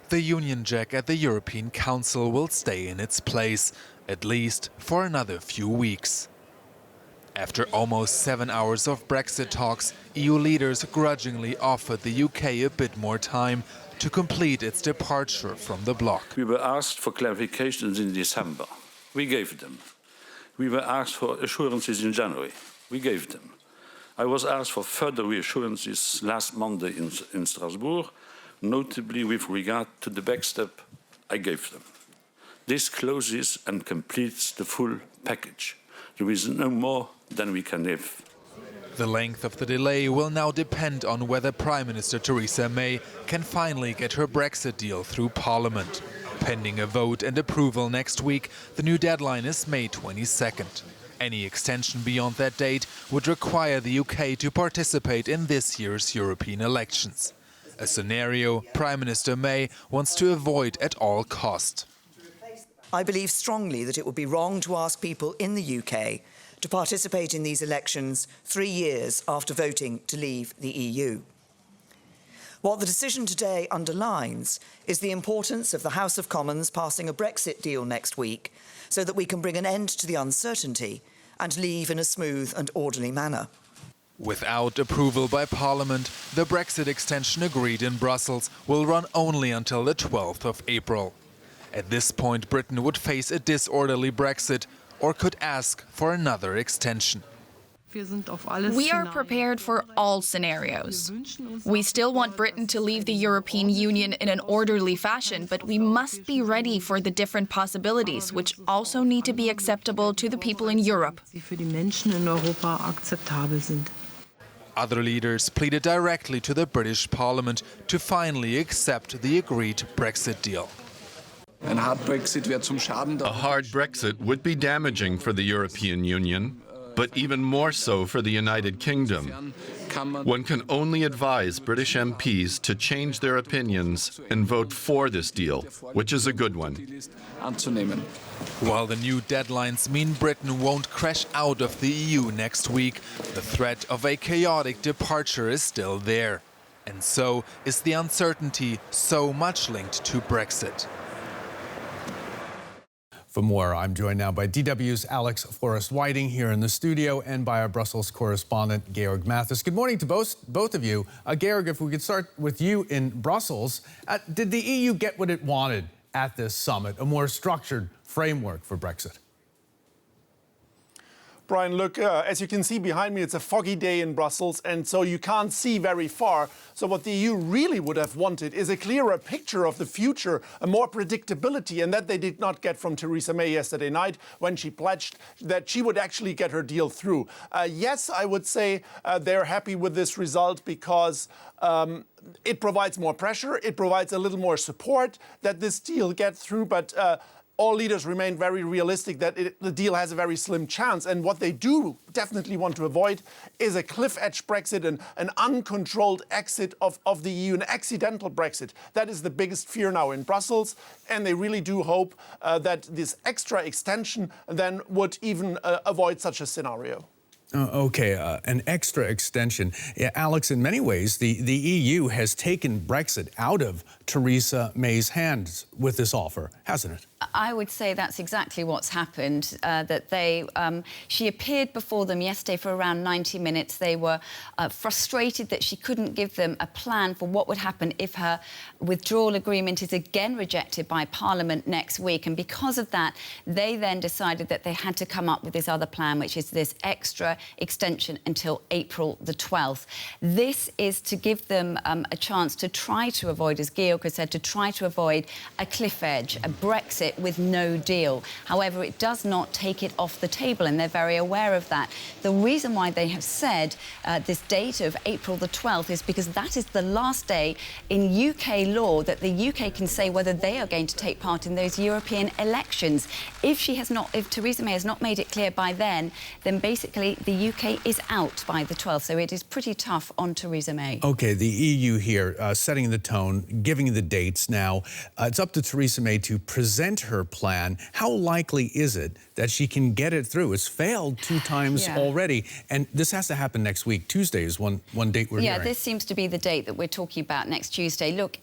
The Union Jack at the European Council will stay in its place, at least for another few weeks. After almost 7 hours of Brexit talks, EU leaders grudgingly offered the UK a bit more time to complete its departure from the bloc. We were asked for clarifications in December. We gave them. We were asked for assurances in January. We gave them. I was asked for further reassurances last Monday in Strasbourg, notably with regard to the backstop. I gave them. This closes and completes the full package. There is no more than we can live. The length of the delay will now depend on whether Prime Minister Theresa May can finally get her Brexit deal through Parliament. Pending a vote and approval next week, the new deadline is May 22nd. Any extension beyond that date would require the UK to participate in this year's European elections. A scenario Prime Minister May wants to avoid at all cost. I believe strongly that it would be wrong to ask people in the UK to participate in these elections 3 years after voting to leave the EU. What the decision today underlines is the importance of the House of Commons passing a Brexit deal next week so that we can bring an end to the uncertainty and leave in a smooth and orderly manner. Without approval by Parliament, the Brexit extension agreed in Brussels will run only until the 12th of April. At this point, Britain would face a disorderly Brexit or could ask for another extension. We are prepared for all scenarios. We still want Britain to leave the European Union in an orderly fashion, but we must be ready for the different possibilities, which also need to be acceptable to the people in Europe. Other leaders pleaded directly to the British Parliament to finally accept the agreed Brexit deal. A hard Brexit would be damaging for the European Union, but even more so for the United Kingdom. One can only advise British MPs to change their opinions and vote for this deal, which is a good one. While the new deadlines mean Britain won't crash out of the EU next week, the threat of a chaotic departure is still there. And so is the uncertainty so much linked to Brexit. For more, I'm joined now by DW's Alex Forrest-Whiting here in the studio and by our Brussels correspondent, Georg Mathis. Good morning to both of you. Georg, if we could start with you in Brussels. Did the EU get what it wanted at this summit, a more structured framework for Brexit? Brian, look, as you can see behind me, it's a foggy day in Brussels, and so you can't see very far. So what the EU really would have wanted is a clearer picture of the future, a more predictability, and that they did not get from Theresa May yesterday night when she pledged that she would actually get her deal through. Yes, I would say they're happy with this result because it provides more pressure, it provides a little more support that this deal gets through, but all leaders remain very realistic that the deal has a very slim chance. And what they do definitely want to avoid is a cliff-edge Brexit and an uncontrolled exit of the EU, an accidental Brexit. That is the biggest fear now in Brussels. And they really do hope that this extra extension then would even avoid such a scenario. An extra extension. Yeah, Alex, in many ways, the EU has taken Brexit out of Theresa May's hands with this offer, hasn't it? I would say that's exactly what's happened, she appeared before them yesterday for around 90 minutes. They were frustrated that she couldn't give them a plan for what would happen if her withdrawal agreement is again rejected by Parliament next week. And because of that, they then decided that they had to come up with this other plan, which is this extra extension until April the 12th. This is to give them a chance to try to avoid, as Georg has said, to try to avoid a cliff edge, a Brexit with no deal. However, it does not take it off the table, and they're very aware of that. The reason why they have said this date of April the 12th is because that is the last day in UK law that the UK can say whether they are going to take part in those European elections. If Theresa May has not made it clear by then basically the UK is out by the 12th, so it is pretty tough on Theresa May. OK, the EU here setting the tone, giving the dates now. It's up to Theresa May to present her plan. How likely is it that she can get it through? It's failed 2 times already, and this has to happen next week. Tuesday is one date we're hearing. Yeah, this seems to be the date that we're talking about, next Tuesday. Look,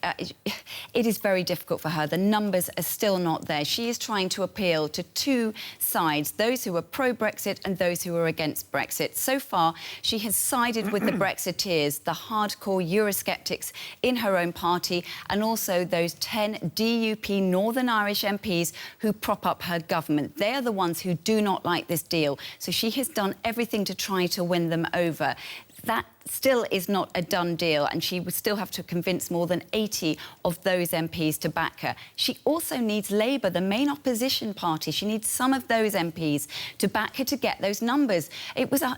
it is very difficult for her. The numbers are still not there. She is trying to appeal to 2 sides, those who are pro-Brexit and those who are against Brexit. So far, she has sided with the Brexiteers, the hardcore Eurosceptics in her own party, and also those 10 DUP Northern Irish MPs who prop up her government. They are the ones who do not like this deal. So she has done everything to try to win them over. That still is not a done deal, and she would still have to convince more than 80 of those MPs to back her. She also needs Labour, the main opposition party. She needs some of those MPs to back her to get those numbers.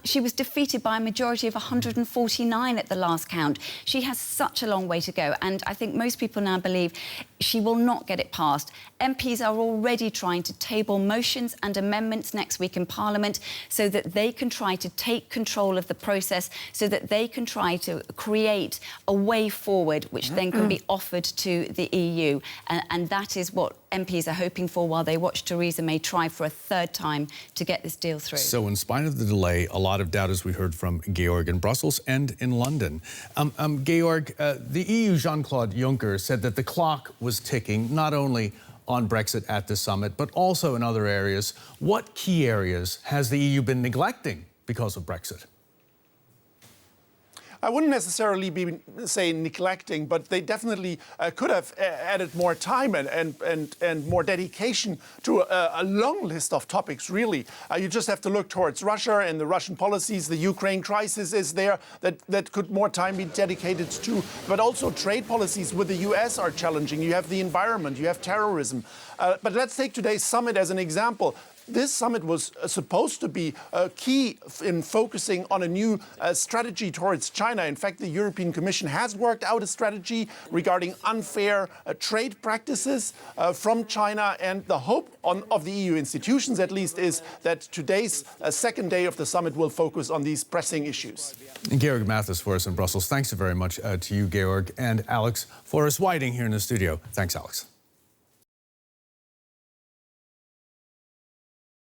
She was defeated by a majority of 149 at the last count. She has such a long way to go, and I think most people now believe she will not get it passed. MPs are already trying to table motions and amendments next week in Parliament so that they can try to take control of the process, so that they can try to create a way forward which then can be offered to the EU. And that is what MPs are hoping for while they watch Theresa May try for a 3rd time to get this deal through. So in spite of the delay, a lot of doubt, as we heard from Georg in Brussels and in London. Georg, the EU Jean-Claude Juncker said that the clock was ticking, not only on Brexit at the summit, but also in other areas. What key areas has the EU been neglecting because of Brexit? I wouldn't necessarily be saying neglecting, but they definitely could have added more time and more dedication to a long list of topics, really. You just have to look towards Russia and the Russian policies. The Ukraine crisis is there that could more time be dedicated to. But also trade policies with the US are challenging. You have the environment, you have terrorism. But let's take today's summit as an example. This summit was supposed to be key in focusing on a new strategy towards China. In fact, the European Commission has worked out a strategy regarding unfair trade practices from China. And the hope of the EU institutions, at least, is that today's 2nd day of the summit will focus on these pressing issues. And Georg Mathis for us in Brussels. Thanks very much to you, Georg, and Alex Forrest-Whiting here in the studio. Thanks, Alex.